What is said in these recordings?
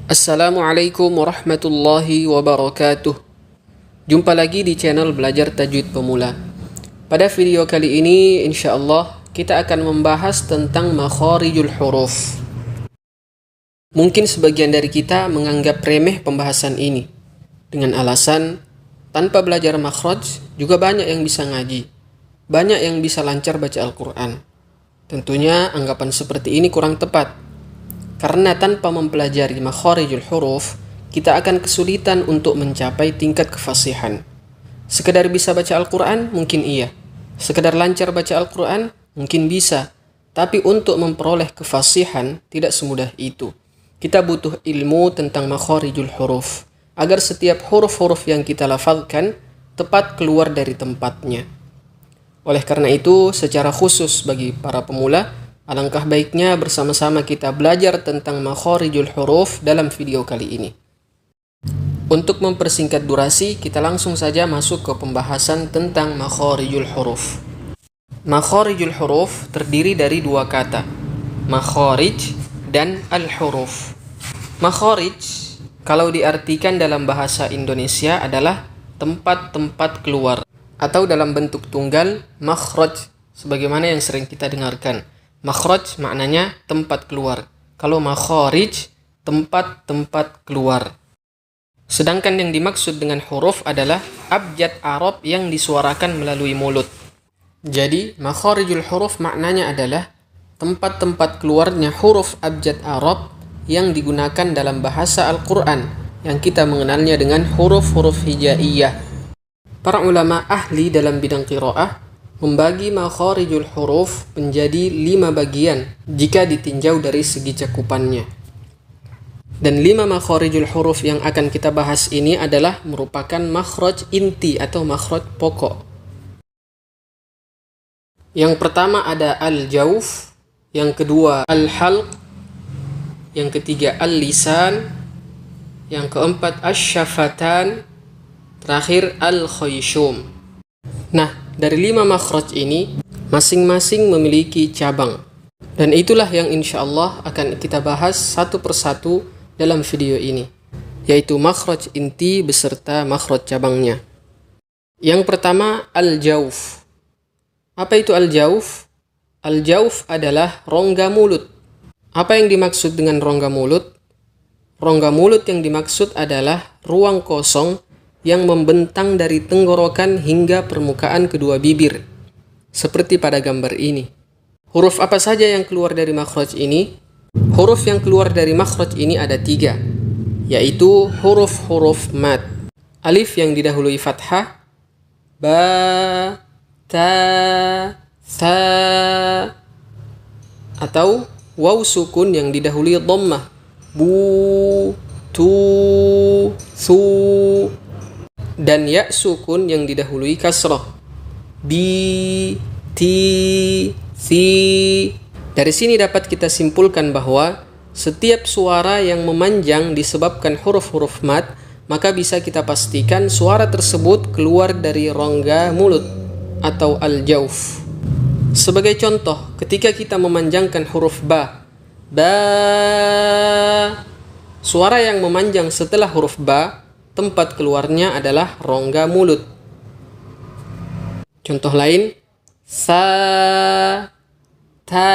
Assalamualaikum warahmatullahi wabarakatuh. Jumpa lagi di channel Belajar Tajwid Pemula. Pada video kali ini insyaallah kita akan membahas tentang makharijul huruf. Mungkin sebagian dari kita menganggap remeh pembahasan ini dengan alasan tanpa belajar makhraj juga banyak yang bisa ngaji, banyak yang bisa lancar baca Al-Quran. Tentunya anggapan seperti ini kurang tepat. Karena tanpa mempelajari makharijul huruf, kita akan kesulitan untuk mencapai tingkat kefasihan. Sekedar bisa baca Al-Quran, mungkin iya. Sekedar lancar baca Al-Quran, mungkin bisa. Tapi untuk memperoleh kefasihan, tidak semudah itu. Kita butuh ilmu tentang makharijul huruf, agar setiap huruf-huruf yang kita lafalkan tepat keluar dari tempatnya. Oleh karena itu, secara khusus bagi para pemula, alangkah baiknya bersama-sama kita belajar tentang makharijul huruf dalam video kali ini. Untuk mempersingkat durasi, kita langsung saja masuk ke pembahasan tentang makharijul huruf. Makharijul huruf terdiri dari dua kata, makharij dan al-huruf. Makharij, kalau diartikan dalam bahasa Indonesia adalah tempat-tempat keluar, atau dalam bentuk tunggal, makhraj, sebagaimana yang sering kita dengarkan. Makhraj maknanya tempat keluar. Kalau makharij, tempat-tempat keluar. Sedangkan yang dimaksud dengan huruf adalah abjad Arab yang disuarakan melalui mulut. Jadi, makharijul huruf maknanya adalah tempat-tempat keluarnya huruf abjad Arab yang digunakan dalam bahasa Al-Quran, yang kita mengenalnya dengan huruf-huruf hijaiyah. Para ulama ahli dalam bidang qiraah membagi makharijul huruf menjadi 5 bagian jika ditinjau dari segi cakupannya. Dan 5 makharijul huruf yang akan kita bahas ini adalah merupakan makhraj inti atau makhraj pokok. Yang pertama ada al-jauf, yang kedua al-halq, yang ketiga al-lisan, yang keempat asy-syafatan, terakhir al-khayshum. Nah, dari 5 makhraj ini, masing-masing memiliki cabang. Dan itulah yang insya Allah akan kita bahas satu persatu dalam video ini, yaitu makhraj inti beserta makhraj cabangnya. Yang pertama, al-jauf. Apa itu al-jauf? Al-jauf adalah rongga mulut. Apa yang dimaksud dengan rongga mulut? Rongga mulut yang dimaksud adalah ruang kosong yang membentang dari tenggorokan hingga permukaan kedua bibir, seperti pada gambar ini. Huruf apa saja yang keluar dari makhraj ini? Huruf yang keluar dari makhraj ini ada 3, yaitu huruf-huruf mad. Alif yang didahului fathah, ba, ta, tha, atau waw sukun yang didahului dhammah, bu, tu, su, dan ya sukun yang didahului kasrah, bi, ti, si. Dari sini dapat kita simpulkan bahwa setiap suara yang memanjang disebabkan huruf-huruf mad, maka bisa kita pastikan suara tersebut keluar dari rongga mulut atau al-jauf. Sebagai contoh, ketika kita memanjangkan huruf ba, suara yang memanjang setelah huruf ba, tempat keluarnya adalah rongga mulut. Contoh lain, sa, ta.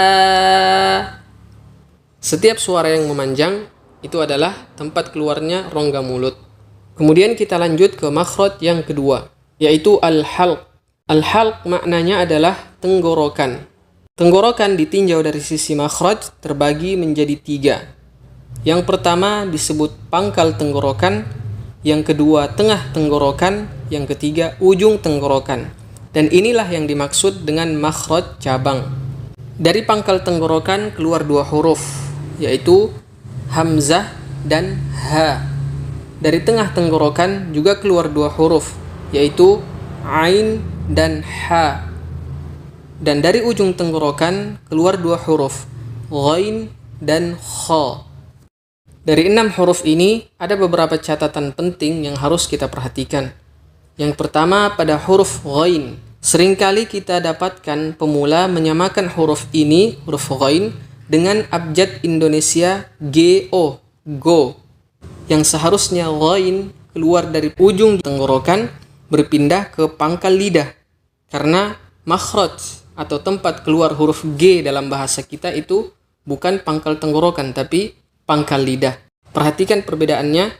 Setiap suara yang memanjang itu adalah tempat keluarnya rongga mulut. Kemudian kita lanjut ke makhraj yang kedua, yaitu al-halq. Al-halq maknanya adalah tenggorokan. Tenggorokan ditinjau dari sisi makhraj terbagi menjadi 3. Yang pertama disebut pangkal tenggorokan, yang kedua tengah tenggorokan, yang ketiga ujung tenggorokan. Dan inilah yang dimaksud dengan makhraj cabang. Dari pangkal tenggorokan keluar 2 huruf, yaitu hamzah dan ha. Dari tengah tenggorokan juga keluar 2 huruf, yaitu ain dan ha. Dan dari ujung tenggorokan keluar 2 huruf, ghain dan kha. Dari 6 huruf ini, ada beberapa catatan penting yang harus kita perhatikan. Yang pertama, pada huruf ghain. Seringkali kita dapatkan pemula menyamakan huruf ini, huruf ghain, dengan abjad Indonesia GO, go. yang seharusnya ghain keluar dari ujung tenggorokan berpindah ke pangkal lidah. Karena makhraj atau tempat keluar huruf G dalam bahasa kita itu bukan pangkal tenggorokan tapi pangkal lidah. Perhatikan perbedaannya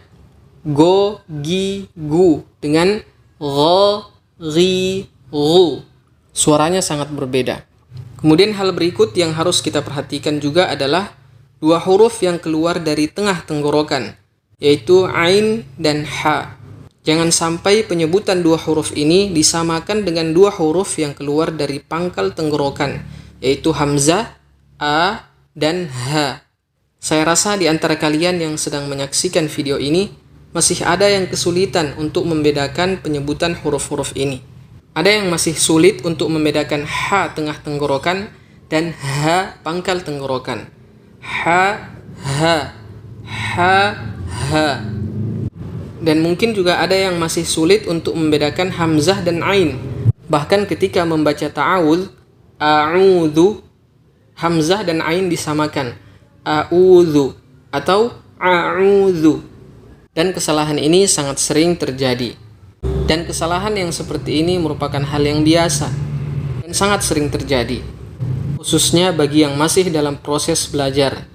go, gi, gu dengan gho, ri, ru. Suaranya sangat berbeda. Kemudian hal berikut yang harus kita perhatikan juga adalah dua huruf yang keluar dari tengah tenggorokan, yaitu ain dan ha. Jangan sampai penyebutan dua huruf ini disamakan dengan dua huruf yang keluar dari pangkal tenggorokan, yaitu hamzah, a, dan ha. Saya rasa di antara kalian yang sedang menyaksikan video ini masih ada yang kesulitan untuk membedakan penyebutan huruf-huruf ini. Ada yang masih sulit untuk membedakan ha tengah tenggorokan dan ha pangkal tenggorokan. Ha, ha, ha, ha. Dan mungkin juga ada yang masih sulit untuk membedakan hamzah dan ain. Bahkan ketika membaca ta'awudz, a'udzu, hamzah dan ain disamakan. A'udzu atau a'udzu. Dan kesalahan ini sangat sering terjadi. Dan kesalahan yang seperti ini merupakan hal yang biasa dan sangat sering terjadi. Khususnya bagi yang masih dalam proses belajar.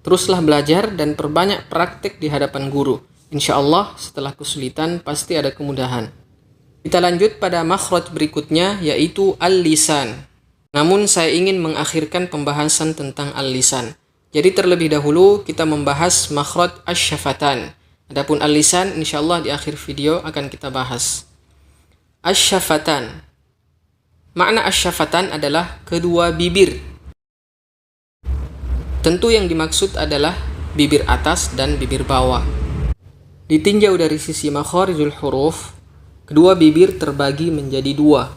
Teruslah belajar dan perbanyak praktek di hadapan guru. Insya Allah setelah kesulitan pasti ada kemudahan. Kita lanjut pada makhraj berikutnya yaitu al-lisan. Namun saya ingin mengakhirkan pembahasan tentang al-lisan. Jadi terlebih dahulu kita membahas makhraj asy-syafatan. Adapun al-lisan insya Allah di akhir video akan kita bahas. Asy-syafatan. Makna asy-syafatan adalah kedua bibir. Tentu yang dimaksud adalah bibir atas dan bibir bawah. Ditinjau dari sisi makharijul huruf, kedua bibir terbagi menjadi dua.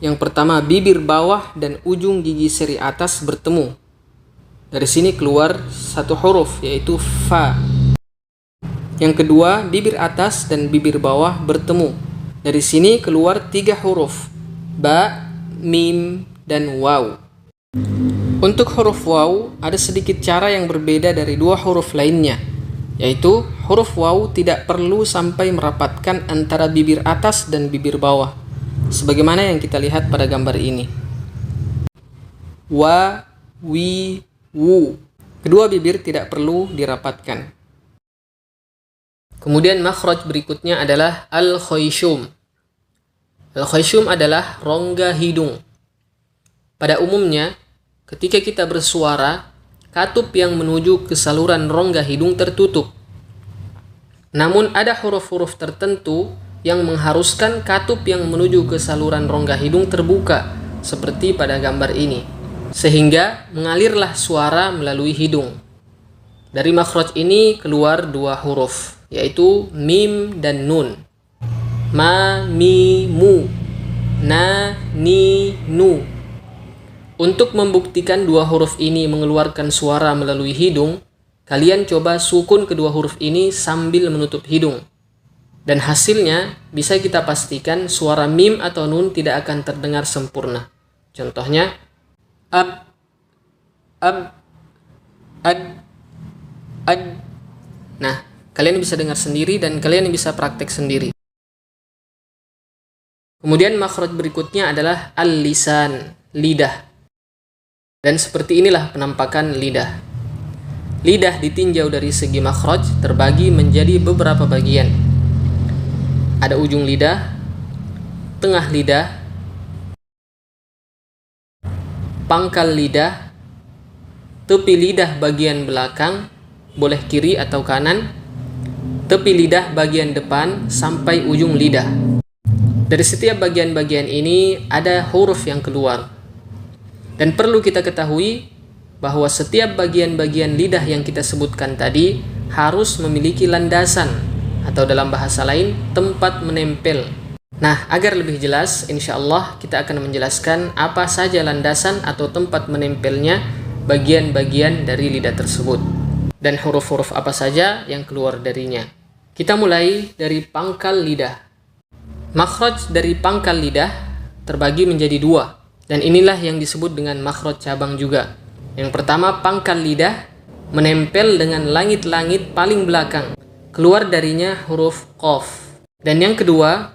Yang pertama, bibir bawah dan ujung gigi seri atas bertemu. Dari sini keluar satu huruf, yaitu fa. Yang kedua, bibir atas dan bibir bawah bertemu. Dari sini keluar tiga huruf, ba, mim, dan waw. Untuk huruf waw, ada sedikit cara yang berbeda dari dua huruf lainnya, yaitu huruf waw tidak perlu sampai merapatkan antara bibir atas dan bibir bawah, sebagaimana yang kita lihat pada gambar ini. Wa, wi, wu. Kedua bibir tidak perlu dirapatkan. Kemudian makhraj berikutnya adalah al-khayshum. Al-khayshum adalah rongga hidung. Pada umumnya, ketika kita bersuara, katup yang menuju ke saluran rongga hidung tertutup. Namun ada huruf-huruf tertentu yang mengharuskan katup yang menuju ke saluran rongga hidung terbuka, seperti pada gambar ini. Sehingga mengalirlah suara melalui hidung. Dari makhraj ini keluar dua huruf, yaitu mim dan nun. Ma, mi, mu. Na, ni, nu. Untuk membuktikan dua huruf ini mengeluarkan suara melalui hidung, kalian coba sukun kedua huruf ini sambil menutup hidung. Dan hasilnya bisa kita pastikan suara mim atau nun tidak akan terdengar sempurna. Contohnya, ab, ad. Nah, kalian bisa dengar sendiri dan kalian bisa praktek sendiri. Kemudian makhraj berikutnya adalah al-lisan, lidah. Dan seperti inilah penampakan lidah. Lidah ditinjau dari segi makhraj terbagi menjadi beberapa bagian. Ada ujung lidah, tengah lidah, pangkal lidah, tepi lidah bagian belakang, boleh kiri atau kanan, tepi lidah bagian depan sampai ujung lidah. Dari setiap bagian-bagian ini ada huruf yang keluar. Dan perlu kita ketahui bahwa setiap bagian-bagian lidah yang kita sebutkan tadi harus memiliki landasan atau dalam bahasa lain tempat menempel. Nah, agar lebih jelas, insya Allah kita akan menjelaskan apa saja landasan atau tempat menempelnya bagian-bagian dari lidah tersebut dan huruf-huruf apa saja yang keluar darinya. Kita mulai dari pangkal lidah. Makhraj dari pangkal lidah terbagi menjadi dua. Dan inilah yang disebut dengan makhraj cabang juga. Yang pertama pangkal lidah menempel dengan langit-langit paling belakang. Keluar darinya huruf qaf. Dan yang kedua,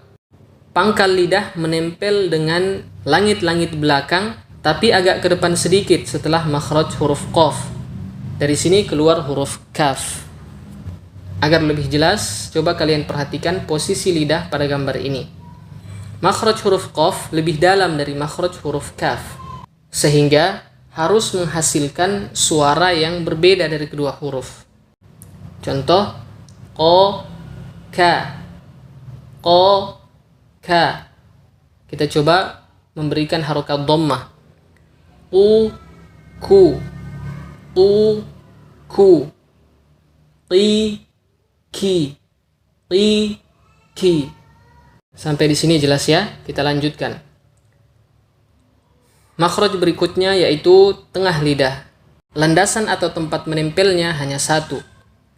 pangkal lidah menempel dengan langit-langit belakang tapi agak ke depan sedikit setelah makhraj huruf qaf. Dari sini keluar huruf kaf. Agar lebih jelas, coba kalian perhatikan posisi lidah pada gambar ini. Makhraj huruf qaf lebih dalam dari makhraj huruf kaf, sehingga harus menghasilkan suara yang berbeda dari kedua huruf. Contoh, ko, ka, ko, ka. Kita coba memberikan harokat dhammah. Ku, ku, ki, ki. Sampai di sini jelas ya? Kita lanjutkan. Makhraj berikutnya yaitu tengah lidah. Landasan atau tempat menempelnya hanya satu,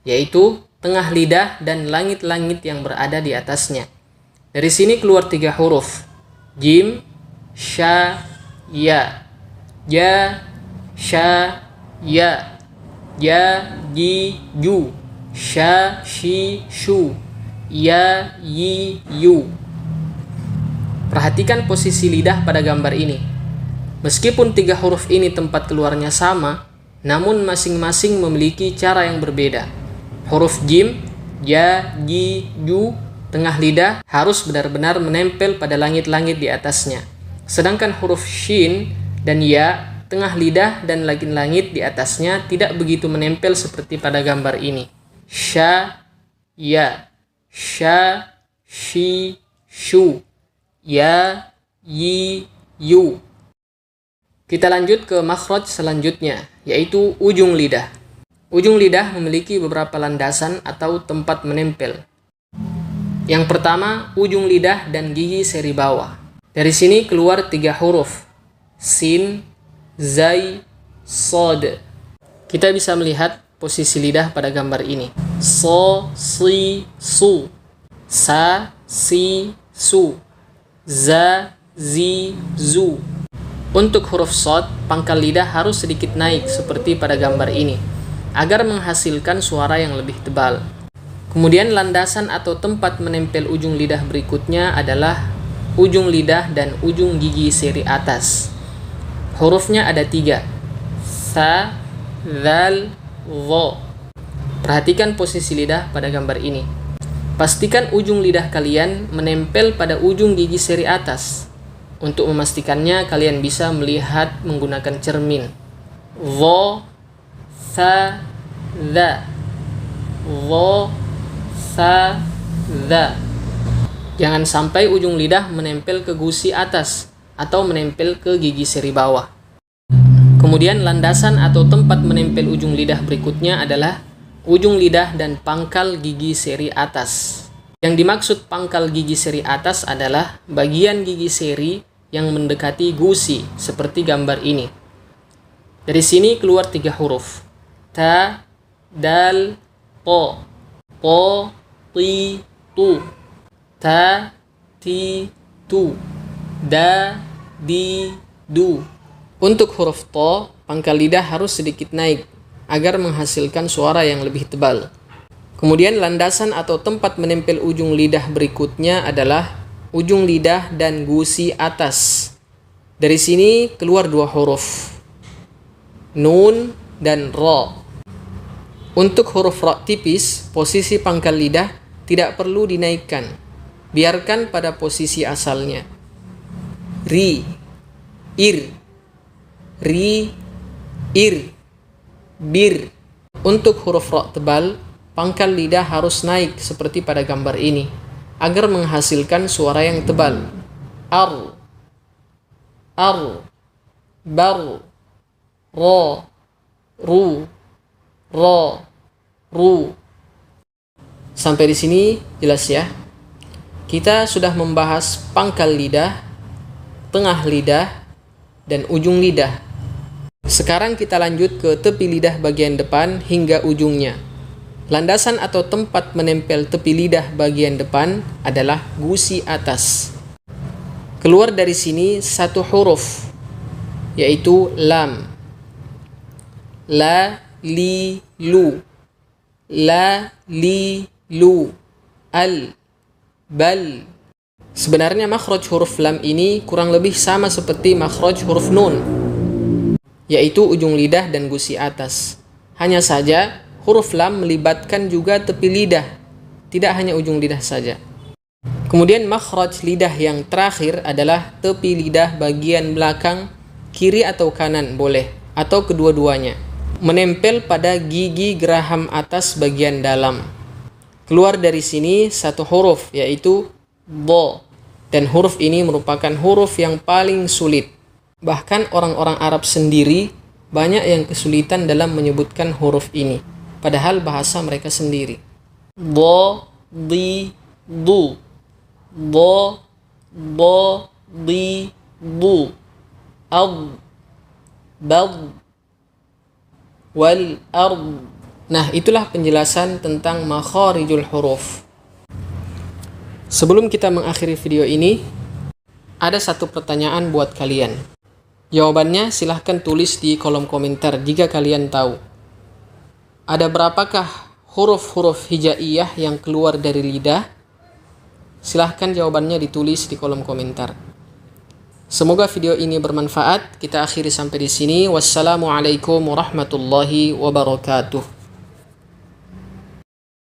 yaitu tengah lidah dan langit-langit yang berada di atasnya. Dari sini keluar 3 huruf. Jim, sha, ya. Ja, sha, ya. Ya, ji, ju. Sha, shi, shu. Ya, yi, yu. Perhatikan posisi lidah pada gambar ini. Meskipun 3 huruf ini tempat keluarnya sama, namun masing-masing memiliki cara yang berbeda. Huruf jim, ja, ji, ju, tengah lidah harus benar-benar menempel pada langit-langit di atasnya. Sedangkan huruf shin dan ya, tengah lidah dan langit-langit di atasnya tidak begitu menempel seperti pada gambar ini. Sha, ya. Sha, shi, shu. Ya, yi, yu. Kita lanjut ke makhraj selanjutnya, yaitu ujung lidah. Ujung lidah memiliki beberapa landasan atau tempat menempel. Yang pertama, ujung lidah dan gigi seri bawah. Dari sini keluar 3 huruf. Sin, zai, sod. Kita bisa melihat posisi lidah pada gambar ini. So, si, su. Sa, si, su. Za, zi, zu. Untuk huruf sod, pangkal lidah harus sedikit naik seperti pada gambar ini, agar menghasilkan suara yang lebih tebal. Kemudian landasan atau tempat menempel ujung lidah berikutnya adalah ujung lidah dan ujung gigi seri atas. Hurufnya ada 3. Sa, zal, vo. Perhatikan posisi lidah pada gambar ini. Pastikan ujung lidah kalian menempel pada ujung gigi seri atas. Untuk memastikannya, kalian bisa melihat menggunakan cermin. Vo, sa, za. Vo, sa, za. Jangan sampai ujung lidah menempel ke gusi atas atau menempel ke gigi seri bawah. Kemudian landasan atau tempat menempel ujung lidah berikutnya adalah ujung lidah dan pangkal gigi seri atas. Yang dimaksud pangkal gigi seri atas adalah bagian gigi seri yang mendekati gusi seperti gambar ini. Dari sini keluar 3 huruf. Ta, dal, po. Po, ti, tu. Ta, ti, tu. Da, di, du. Untuk huruf to, pangkal lidah harus sedikit naik agar menghasilkan suara yang lebih tebal. Kemudian landasan atau tempat menempel ujung lidah berikutnya adalah ujung lidah dan gusi atas. Dari sini keluar 2 huruf. Nun dan ro. Untuk huruf ro tipis, posisi pangkal lidah tidak perlu dinaikkan. Biarkan pada posisi asalnya. Ri, ir. Ri, ir. Bir. Untuk huruf ro tebal, pangkal lidah harus naik seperti pada gambar ini agar menghasilkan suara yang tebal. Ar, ar, bar, ro, ru, ro, ru. Sampai di sini jelas ya? Kita sudah membahas pangkal lidah, tengah lidah, dan ujung lidah. Sekarang kita lanjut ke tepi lidah bagian depan hingga ujungnya. Landasan atau tempat menempel tepi lidah bagian depan adalah gusi atas. Keluar dari sini 1 huruf, yaitu lam. La, li, lu, la, li, lu, al, bal. Sebenarnya makhraj huruf lam ini kurang lebih sama seperti makhraj huruf nun, yaitu ujung lidah dan gusi atas. Hanya saja huruf lam melibatkan juga tepi lidah, tidak hanya ujung lidah saja. Kemudian makhraj lidah yang terakhir adalah tepi lidah bagian belakang, kiri atau kanan boleh, atau kedua-duanya, menempel pada gigi geraham atas bagian dalam. Keluar dari sini satu huruf, yaitu bo, dan huruf ini merupakan huruf yang paling sulit. Bahkan orang-orang Arab sendiri banyak yang kesulitan dalam menyebutkan huruf ini, padahal bahasa mereka sendiri. Bo, di, du, bo, di, bu, ad, bad, wal, ard. Nah, itulah penjelasan tentang makharijul huruf. Sebelum kita mengakhiri video ini, ada satu pertanyaan buat kalian. Jawabannya silahkan tulis di kolom komentar jika kalian tahu. Ada berapakah huruf-huruf hijaiyah yang keluar dari lidah? Silahkan jawabannya ditulis di kolom komentar. Semoga video ini bermanfaat. Kita akhiri sampai di sini. Wassalamualaikum warahmatullahi wabarakatuh.